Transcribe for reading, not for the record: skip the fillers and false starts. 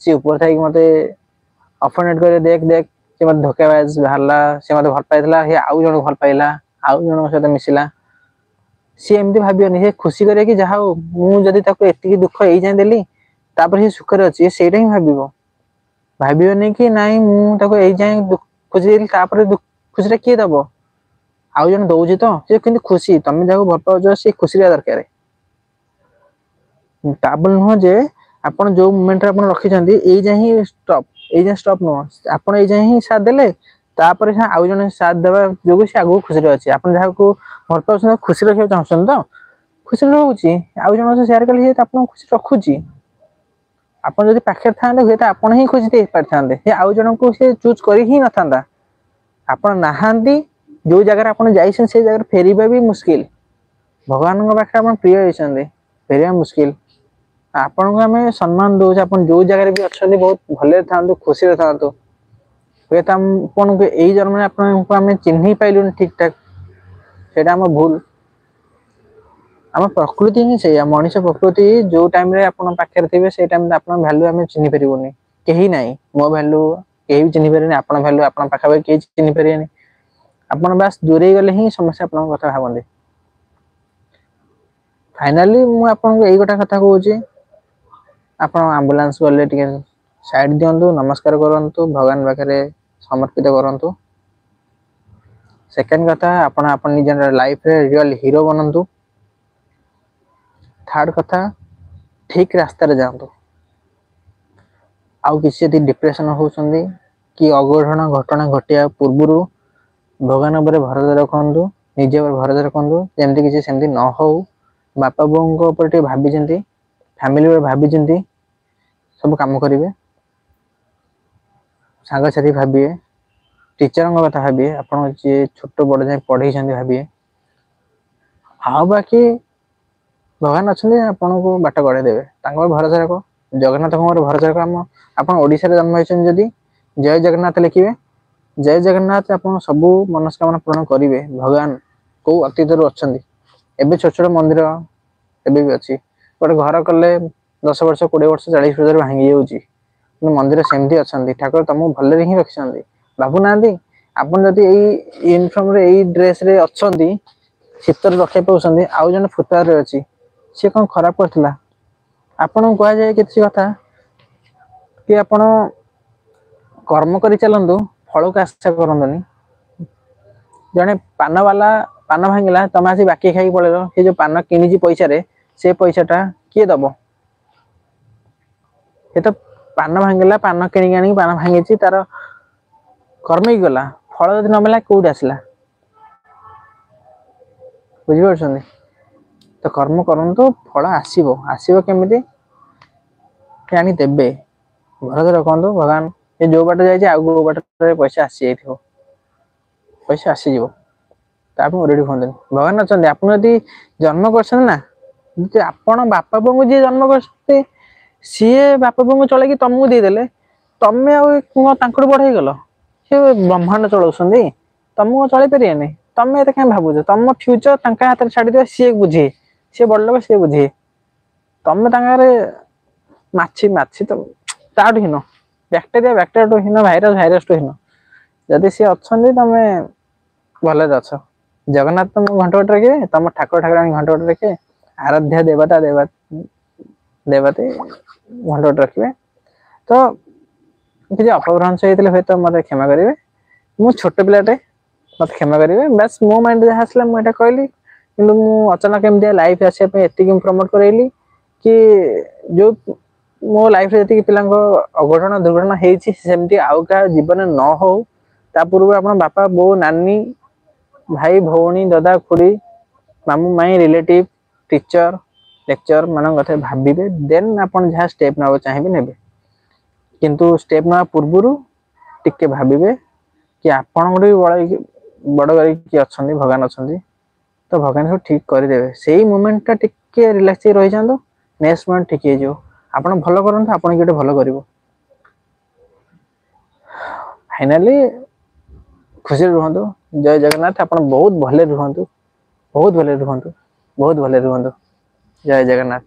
सी ऊपर थी मत अफोनेट करे देख देख से मत धोकेबाज बाहरला से मत भल पाइला हे आउ जन भल पाइला आउ जन सहित मिसिला सी एमती भाबियोनी से खुशी करे कि जहा मुझे एति दुख यही जाए देली तापर से सुखरे अच्छी सेटा ही भाबियोनी कि नाई मुझे यही जाए खुशी देली तापर खुशी किए दब आउ जन दौर तो सी कि खुशी तुम जहाँ भल पाओ सी खुशी दरकार ताबल नुह जे आपन जो मोमेंट रे आपन रखिछंती एई जा ही स्टॉप एई जा स्टॉप नुह आपन एई जा ही साथ देले तापर से आउ जने साथ देबा जोगु से आगु खुशी रे अछि आपन जहा को भल पाउछन खुशी रखियो चाहछन तो खुशी रहउची आउ जने से शेयर कली हे त आपन खुशी रखुची आपन जदी पाखे थांदे हे त आपन ही खुशी दे पारथांदे हे आउ जने को से चूज करी ही न थांदा आपन नाहांदी जो जगह आपन जाइछन से जगह फेरीबा भी मुश्किल भगवान को पाखे आपन प्रिय होइछन फेरीबा मुश्किल आपन को हमें सम्मान दो अपन जो जगह भी अच्छे बहुत भले था खुशी था हुए तो आपन को यही जन्म में अपन को हमें चिन्ह पाइलुन ठीक ठाक से भूल आम प्रकृति ही से मनीष प्रकृति जो टाइम रे अपन पाखे थे से टाइम अपन वैल्यू आम चिन्ह पारे कहीं ना मो वैल्यू कहीं भी चिन्ह पारे अपन वैल्यू अपन पाखापाखि कहीं चिन्ह पारे अपन बास दूरे गले ही समस्या अपन कथा भावते फाइनाली मु आपन को यही गोटा कथा कहूँ आप आंबुलांस गले साइड दिंतु नमस्कार करूँ भगवान पाखे समर्पित करूँ सेकेंड कथा आपण अपन निज लाइफ रे रियल हीरो बनंतु थर्ड कथा ठीक रास्ता रे जातु आउ किसी यदि डिप्रेशन होउछंदी कि अघटन घटना घटिया पूर्व भगवान पर भरोसा रखु निजे पर भरोसा रखु जमती किसी सेमती न हो बापा बों ऊपर भाभी फैमिली भाभी सब काम करेंगे सांगसाथी भाविए टीचर कथा भाविए आपन जी छोट बड़ जाए पढ़े भाविए हाँ बाकी भगवान अच्छा आपन को बाट गड़े देवे भरोसा रख जगन्नाथ भरोसा रख आप ओडिशा रे जन्म होइछन जदी जय जगन्नाथ लिखिए जय जगन्नाथ आप सबू मनस्कामना पूर्ण करेंगे भगवान कौ अतीत अच्छा एवं छोट छोट मंदिर एवं भी अच्छी गोटे घर कले 10 वर्ष 20 वर्ष 40 वर्ष भांगी जाऊँगी मंदिर सेमती अच्छा ठाकुर तुमको भले ही रखिंट भावु ना आपन जदि यूनिफॉर्म रे यही ड्रेस रे अच्छा शीत रक्षा पाँच आउ जन फुटपाथ अच्छी सी कौन खराब करथिला आपन कह जाए किसी कथा कि आपण कर्म कर चलतु फल को आशा करनी जड़े पान वाला पान भांगिला तुम आसी बाकी खाई पड़ेल से जो पान कि पैसा रे से पैसाटा किए दब ये तो पान भांगिला पान कि पान भांगी तार कर्म ही गला फल जब न मिला कौट आसला बुझिपार तो कर्म करंतु फल आसो आसो केमी आनी देवे भरोसा रखु भगवान ये जो बाट जाए आगो बाट पैसा आसी जाइए पैसा आसीज रेडी हूँ भगवान अच्छा आप जन्म कर ना आपण बापा बो जी जन्म कर सी बापा बो चल तुमको देदेले तुम्हें बढ़ई गल सी ब्रह्मांड चलाऊँ तुमको चल पारे तुम ये क्या भावुच तुम फ्यूचर हाथ में छाड़ सी बुझे सी बड़ लोग सी बुझे तुम माछी माछी तो ताठू हीन बैक्टेरिया बैक्टेरिया टू हीन भाइरस भाइरस टू हीन जदि सी अच्छा तुम्हें भले अच्छ जगन्नाथ तुम घंटा बट रखिए तुम ठाकुर ठाकुर घंटा बट रखिए आराध्या देवता देवते घंटा बट रखिए तो किसी अपभ्रंश होते हुए तो मत क्षमा करेंगे मु छोट पिलाटे मत क्षमा करेंगे बस मो माइंड जहाँ आसला मुझे कहली कि अचानक एमती लाइफ आसापी एतिक प्रमोट करेली कि जो मो लाइफ रे जी पिला अघटन दुर्घटना होती आउ क्या जीवन न हो पूर्व आप बापा बो नानी भाई भौणी दादा खुड़ी मामू माई रिलेटिव टीचर लेक्चर मान कथा भाविबे देन आपन जहाँ स्टेप ना चाहिए ने किंतु स्टेप ना पूर्व टिके भाविबे कि आपन गोटे बड़ कि अच्छा भगवान अच्छा तो भगवान सब ठीक करदेवे से मोमेंट टिके रिलैक्स रही जातु नेक्स्ट मोमेंट ठीक हो आपन भल करते आपन गोटे भल कर फाइनाली खुशी रुहतु जय जगन्नाथ आप बहुत भले रुहतु बहुत भले रुहतु बहुत भले रुहतु जय जगन्नाथ।